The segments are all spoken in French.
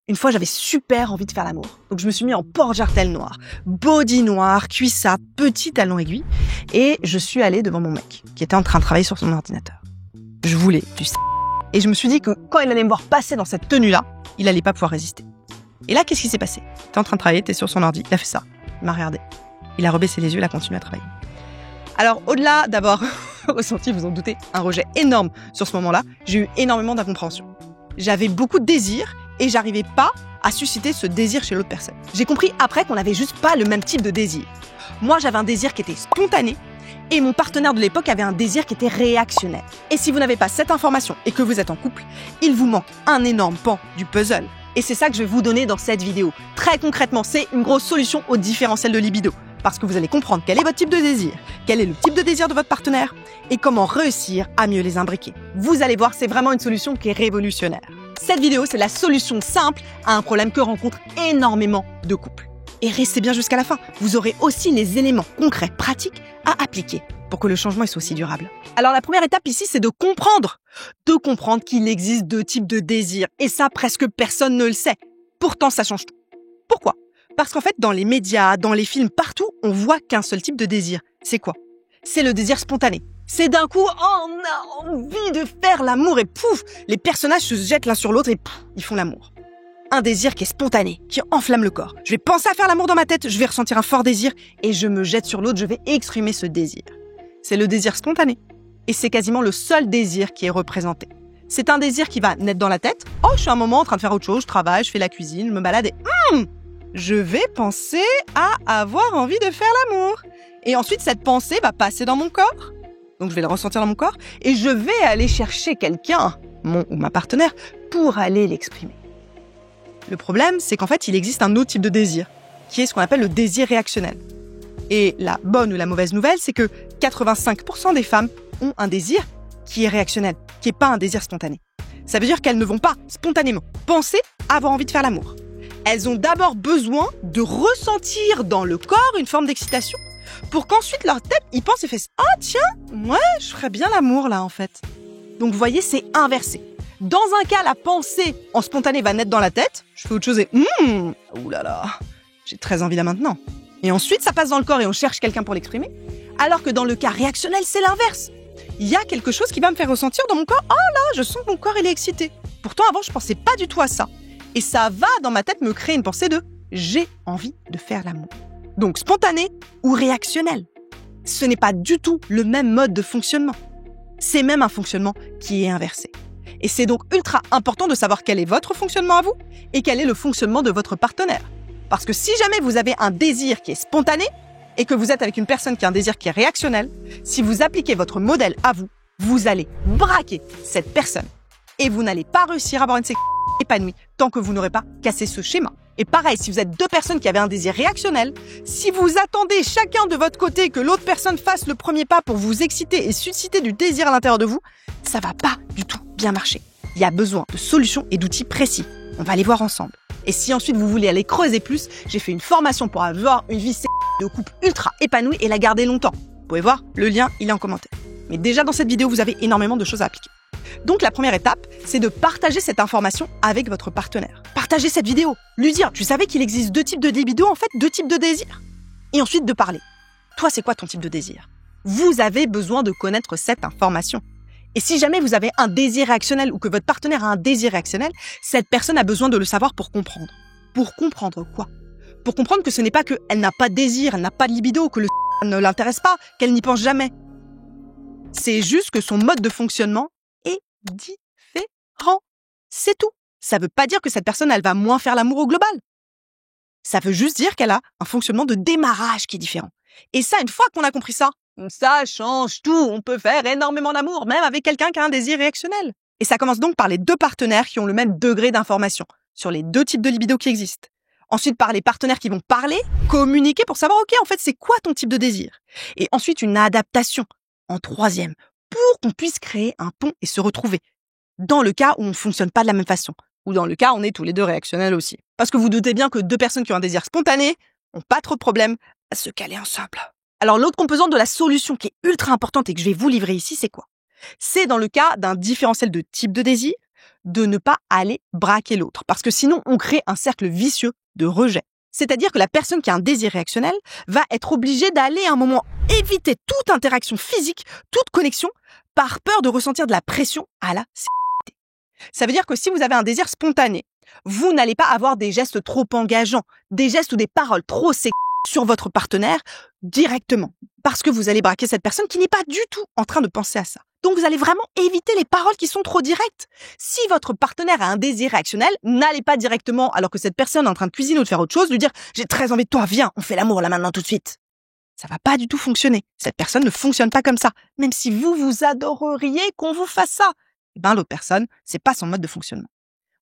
Une fois, j'avais super envie de faire l'amour. Donc, je me suis mis en porte-jartel noir, body noir, cuissard, petit talon aiguille. Et je suis allée devant mon mec, qui était en train de travailler sur son ordinateur. Je voulais du c***. Et je me suis dit que quand il allait me voir passer dans cette tenue-là, il allait pas pouvoir résister. Et là, qu'est-ce qui s'est passé? T'es en train de travailler, t'es sur son ordi, il a fait ça. Il m'a regardé. Il a rebaissé les yeux, il a continué à travailler. Alors, au-delà d'avoir ressenti, vous en doutez, un rejet énorme sur ce moment-là, j'ai eu énormément d'incompréhension. J'avais beaucoup de désir et j'arrivais pas à susciter ce désir chez l'autre personne. J'ai compris après qu'on n'avait juste pas le même type de désir. Moi, j'avais un désir qui était spontané et mon partenaire de l'époque avait un désir qui était réactionnel. Et si vous n'avez pas cette information et que vous êtes en couple, il vous manque un énorme pan du puzzle. Et c'est ça que je vais vous donner dans cette vidéo. Très concrètement, c'est une grosse solution au différentiel de libido. Parce que vous allez comprendre quel est votre type de désir, quel est le type de désir de votre partenaire et comment réussir à mieux les imbriquer. Vous allez voir, c'est vraiment une solution qui est révolutionnaire. Cette vidéo, c'est la solution simple à un problème que rencontrent énormément de couples. Et restez bien jusqu'à la fin, vous aurez aussi les éléments concrets, pratiques à appliquer pour que le changement soit aussi durable. Alors la première étape ici, c'est de comprendre qu'il existe deux types de désirs. Et ça, presque personne ne le sait. Pourtant, ça change tout. Pourquoi ? Parce qu'en fait, dans les médias, dans les films, partout, on voit qu'un seul type de désir. C'est quoi ? C'est le désir spontané. C'est d'un coup, on a envie de faire l'amour et pouf, les personnages se jettent l'un sur l'autre et pouf, ils font l'amour. Un désir qui est spontané, qui enflamme le corps. Je vais penser à faire l'amour dans ma tête, je vais ressentir un fort désir et je me jette sur l'autre, je vais exprimer ce désir. C'est le désir spontané. Et c'est quasiment le seul désir qui est représenté. C'est un désir qui va naître dans la tête. Oh, je suis un moment en train de faire autre chose, je travaille, je fais la cuisine, je me balade et je vais penser à avoir envie de faire l'amour. Et ensuite, cette pensée va passer dans mon corps. Donc, je vais le ressentir dans mon corps. Et je vais aller chercher quelqu'un, mon ou ma partenaire, pour aller l'exprimer. Le problème, c'est qu'en fait, il existe un autre type de désir, qui est ce qu'on appelle le désir réactionnel. Et la bonne ou la mauvaise nouvelle, c'est que 85% des femmes ont un désir qui est réactionnel, qui n'est pas un désir spontané. Ça veut dire qu'elles ne vont pas spontanément penser avoir envie de faire l'amour. Elles ont d'abord besoin de ressentir dans le corps une forme d'excitation pour qu'ensuite leur tête y pense et fasse « Ah tiens, ouais, je ferais bien l'amour là en fait ». Donc vous voyez, c'est inversé. Dans un cas, la pensée en spontané va naître dans la tête. Je fais autre chose et oulala, j'ai très envie là maintenant. Et ensuite, ça passe dans le corps et on cherche quelqu'un pour l'exprimer. Alors que dans le cas réactionnel, c'est l'inverse. Il y a quelque chose qui va me faire ressentir dans mon corps. Oh là, je sens que mon corps il est excité. Pourtant, avant, je pensais pas du tout à ça. Et ça va dans ma tête me créer une pensée de « j'ai envie de faire l'amour ». Donc spontané ou réactionnel. Ce n'est pas du tout le même mode de fonctionnement. C'est même un fonctionnement qui est inversé. Et c'est donc ultra important de savoir quel est votre fonctionnement à vous et quel est le fonctionnement de votre partenaire. Parce que si jamais vous avez un désir qui est spontané et que vous êtes avec une personne qui a un désir qui est réactionnel, si vous appliquez votre modèle à vous, vous allez braquer cette personne. Et vous n'allez pas réussir à avoir une sexualité épanouie tant que vous n'aurez pas cassé ce schéma. Et pareil, si vous êtes deux personnes qui avaient un désir réactionnel, si vous attendez chacun de votre côté que l'autre personne fasse le premier pas pour vous exciter et susciter du désir à l'intérieur de vous, ça va pas du tout bien marcher. Il y a besoin de solutions et d'outils précis. On va les voir ensemble. Et si ensuite vous voulez aller creuser plus, j'ai fait une formation pour avoir une vie de couple ultra épanouie et la garder longtemps. Vous pouvez voir, le lien, il est en commentaire. Mais déjà dans cette vidéo, vous avez énormément de choses à appliquer. Donc la première étape, c'est de partager cette information avec votre partenaire. Partagez cette vidéo, lui dire, tu savais qu'il existe deux types de libido, en fait, deux types de désirs. Et ensuite de parler. Toi, c'est quoi ton type de désir ? Vous avez besoin de connaître cette information. Et si jamais vous avez un désir réactionnel ou que votre partenaire a un désir réactionnel, cette personne a besoin de le savoir pour comprendre. Pour comprendre quoi ? Pour comprendre que ce n'est pas qu'elle n'a pas de désir, elle n'a pas de libido, que le ne l'intéresse pas, qu'elle n'y pense jamais. C'est juste que son mode de fonctionnement est différent. C'est tout. Ça veut pas dire que cette personne, elle va moins faire l'amour au global. Ça veut juste dire qu'elle a un fonctionnement de démarrage qui est différent. Et ça, une fois qu'on a compris ça change tout. On peut faire énormément d'amour, même avec quelqu'un qui a un désir réactionnel. Et ça commence donc par les deux partenaires qui ont le même degré d'information sur les deux types de libido qui existent. Ensuite, par les partenaires qui vont parler, communiquer pour savoir, OK, en fait, c'est quoi ton type de désir ? Et ensuite, une adaptation en troisième pour qu'on puisse créer un pont et se retrouver. Dans le cas où on ne fonctionne pas de la même façon. Ou dans le cas où on est tous les deux réactionnels aussi. Parce que vous doutez bien que deux personnes qui ont un désir spontané n'ont pas trop de problème à se caler ensemble. Alors l'autre composante de la solution qui est ultra importante et que je vais vous livrer ici, c'est quoi ? C'est dans le cas d'un différentiel de type de désir, de ne pas aller braquer l'autre. Parce que sinon, on crée un cercle vicieux de rejet. C'est-à-dire que la personne qui a un désir réactionnel va être obligée d'aller à un moment éviter toute interaction physique, toute connexion, par peur de ressentir de la pression à la sexualité. Ça veut dire que si vous avez un désir spontané, vous n'allez pas avoir des gestes trop engageants, des gestes ou des paroles trop sexuelles sur votre partenaire directement. Parce que vous allez braquer cette personne qui n'est pas du tout en train de penser à ça. Donc vous allez vraiment éviter les paroles qui sont trop directes. Si votre partenaire a un désir réactionnel, n'allez pas directement, alors que cette personne est en train de cuisiner ou de faire autre chose, lui dire « J'ai très envie de toi, viens, on fait l'amour là maintenant tout de suite ». Ça va pas du tout fonctionner. Cette personne ne fonctionne pas comme ça. Même si vous adoreriez qu'on vous fasse ça. L'autre personne, c'est pas son mode de fonctionnement.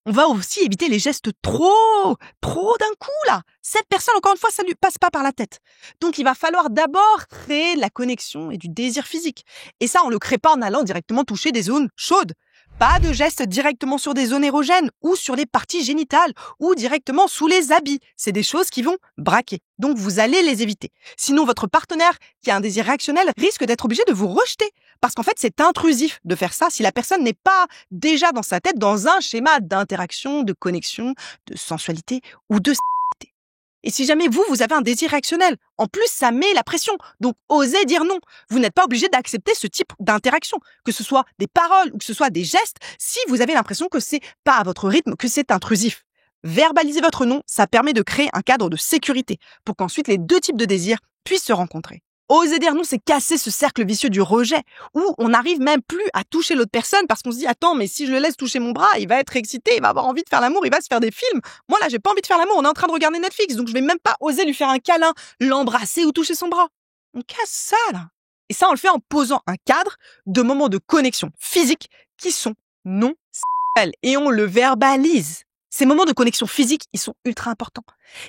On va aussi éviter les gestes trop d'un coup, là. Cette personne, encore une fois, ça lui passe pas par la tête. Donc, il va falloir d'abord créer de la connexion et du désir physique. Et ça, on le crée pas en allant directement toucher des zones chaudes. Pas de gestes directement sur des zones érogènes ou sur les parties génitales ou directement sous les habits. C'est des choses qui vont braquer. Donc, vous allez les éviter. Sinon, votre partenaire qui a un désir réactionnel risque d'être obligé de vous rejeter. Parce qu'en fait, c'est intrusif de faire ça si la personne n'est pas déjà dans sa tête dans un schéma d'interaction, de connexion, de sensualité ou de sexualité. Et si jamais vous avez un désir réactionnel, en plus, ça met la pression. Donc, osez dire non. Vous n'êtes pas obligé d'accepter ce type d'interaction, que ce soit des paroles ou que ce soit des gestes, si vous avez l'impression que c'est pas à votre rythme, que c'est intrusif. Verbaliser votre non, ça permet de créer un cadre de sécurité pour qu'ensuite les deux types de désirs puissent se rencontrer. Oser dire non, c'est casser ce cercle vicieux du rejet, où on n'arrive même plus à toucher l'autre personne parce qu'on se dit « Attends, mais si je le laisse toucher mon bras, il va être excité, il va avoir envie de faire l'amour, il va se faire des films. Moi là, j'ai pas envie de faire l'amour, on est en train de regarder Netflix, donc je vais même pas oser lui faire un câlin, l'embrasser ou toucher son bras. » On casse ça, là. Et ça, on le fait en posant un cadre de moments de connexion physique qui sont non sexuels. Et on le verbalise. Ces moments de connexion physique, ils sont ultra importants.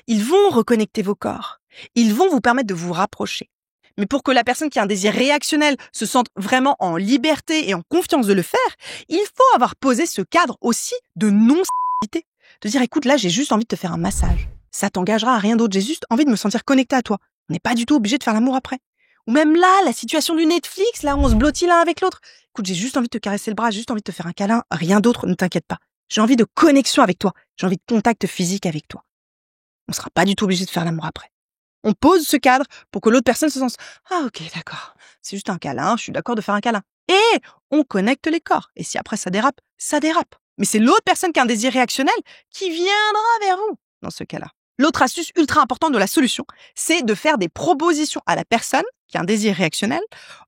Ils vont reconnecter vos corps. Ils vont vous permettre de vous rapprocher. Mais pour que la personne qui a un désir réactionnel se sente vraiment en liberté et en confiance de le faire, il faut avoir posé ce cadre aussi de non-sexualité. De dire, écoute, là, j'ai juste envie de te faire un massage. Ça t'engagera à rien d'autre. J'ai juste envie de me sentir connecté à toi. On n'est pas du tout obligé de faire l'amour après. Ou même là, la situation du Netflix, là, on se blottit l'un avec l'autre. Écoute, j'ai juste envie de te caresser le bras, j'ai juste envie de te faire un câlin. Rien d'autre, ne t'inquiète pas. J'ai envie de connexion avec toi. J'ai envie de contact physique avec toi. On sera pas du tout obligé de faire l'amour après. On pose ce cadre pour que l'autre personne se sente « Ah ok, d'accord, c'est juste un câlin, je suis d'accord de faire un câlin. » Et on connecte les corps. Et si après ça dérape, ça dérape. Mais c'est l'autre personne qui a un désir réactionnel qui viendra vers vous dans ce cas-là. L'autre astuce ultra importante de la solution, c'est de faire des propositions à la personne qui a un désir réactionnel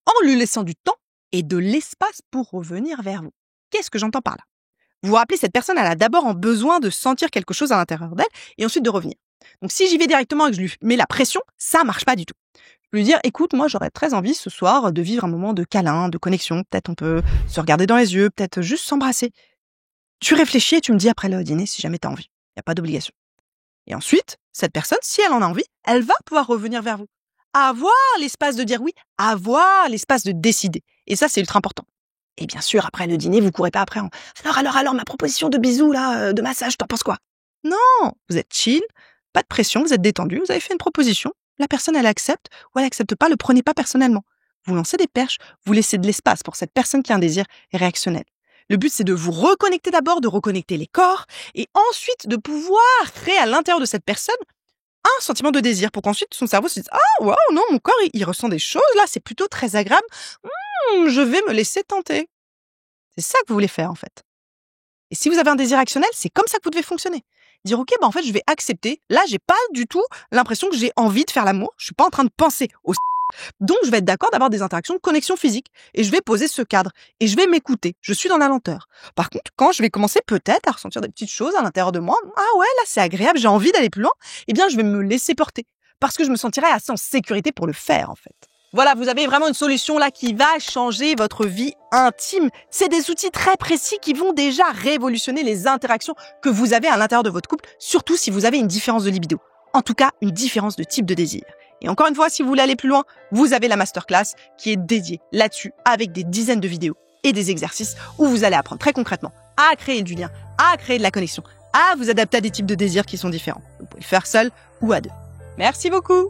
en lui laissant du temps et de l'espace pour revenir vers vous. Qu'est-ce que j'entends par là? Vous vous rappelez, cette personne, elle a d'abord besoin de sentir quelque chose à l'intérieur d'elle et ensuite de revenir. Donc, si j'y vais directement et que je lui mets la pression, ça marche pas du tout. Je peux lui dire, écoute, moi, j'aurais très envie ce soir de vivre un moment de câlin, de connexion. Peut-être on peut se regarder dans les yeux, peut-être juste s'embrasser. Tu réfléchis et tu me dis après le dîner si jamais tu as envie. Il n'y a pas d'obligation. Et ensuite, cette personne, si elle en a envie, elle va pouvoir revenir vers vous. Avoir l'espace de dire oui, avoir l'espace de décider. Et ça, c'est ultra important. Et bien sûr, après le dîner, vous courez pas après en alors, ma proposition de bisous, là, de massage, t'en penses quoi? Non, vous êtes chill, pas de pression, vous êtes détendu, vous avez fait une proposition, la personne, elle accepte ou elle accepte pas, le prenez pas personnellement. Vous lancez des perches, vous laissez de l'espace pour cette personne qui a un désir réactionnel. Le but, c'est de vous reconnecter d'abord, de reconnecter les corps, et ensuite de pouvoir créer à l'intérieur de cette personne un sentiment de désir pour qu'ensuite son cerveau se dise « Ah, waouh, non, mon corps, il ressent des choses, là, c'est plutôt très agréable. Je vais me laisser tenter. » C'est ça que vous voulez faire, en fait. Et si vous avez un désir réactionnel, c'est comme ça que vous devez fonctionner. Dire, ok, en fait, je vais accepter. Là, j'ai pas du tout l'impression que j'ai envie de faire l'amour. Je suis pas en train de penser au donc, je vais être d'accord d'avoir des interactions de connexion physique. Et je vais poser ce cadre. Et je vais m'écouter. Je suis dans la lenteur. Par contre, quand je vais commencer peut-être à ressentir des petites choses à l'intérieur de moi, ah ouais, là, c'est agréable, j'ai envie d'aller plus loin, eh bien, je vais me laisser porter. Parce que je me sentirai assez en sécurité pour le faire, en fait. Voilà, vous avez vraiment une solution là qui va changer votre vie intime. C'est des outils très précis qui vont déjà révolutionner les interactions que vous avez à l'intérieur de votre couple, surtout si vous avez une différence de libido. En tout cas, une différence de type de désir. Et encore une fois, si vous voulez aller plus loin, vous avez la masterclass qui est dédiée là-dessus avec des dizaines de vidéos et des exercices où vous allez apprendre très concrètement à créer du lien, à créer de la connexion, à vous adapter à des types de désirs qui sont différents. Vous pouvez le faire seul ou à deux. Merci beaucoup!